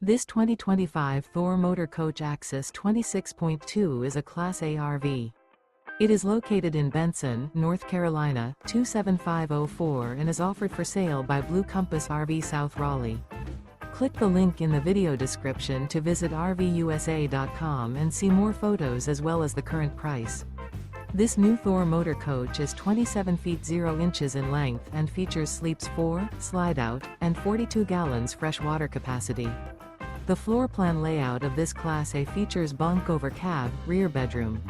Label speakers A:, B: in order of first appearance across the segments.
A: This 2025 Thor Motor Coach Axis 26.2 is a Class A RV. It is located in Benson, North Carolina, 27504 and is offered for sale by Blue Compass RV South Raleigh. Click the link in the video description to visit RVUSA.com and see more photos as well as the current price. This new Thor Motor Coach is 27 feet 0 inches in length and features sleeps 4, Slideout, and 42 gallons fresh water capacity. The floor plan layout of this Class A features bunk over cab, rear bedroom.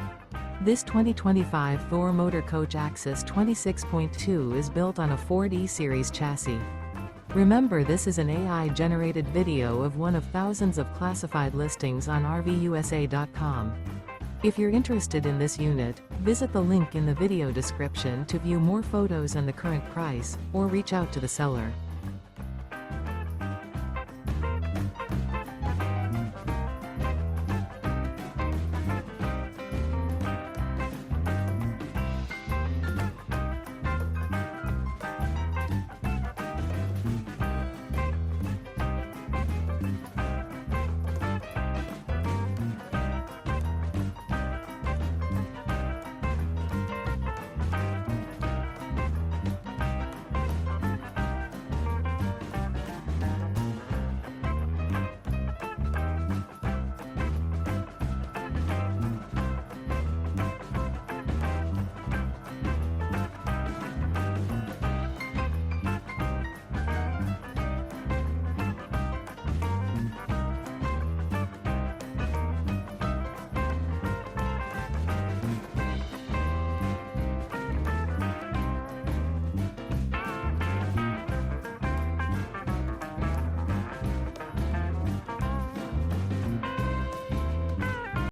A: This 2025 Thor Motor Coach Axis 26.2 is built on a Ford E-Series chassis. Remember, this is an AI-generated video of one of thousands of classified listings on RVUSA.com. If you're interested in this unit, visit the link in the video description to view more photos and the current price, or reach out to the seller.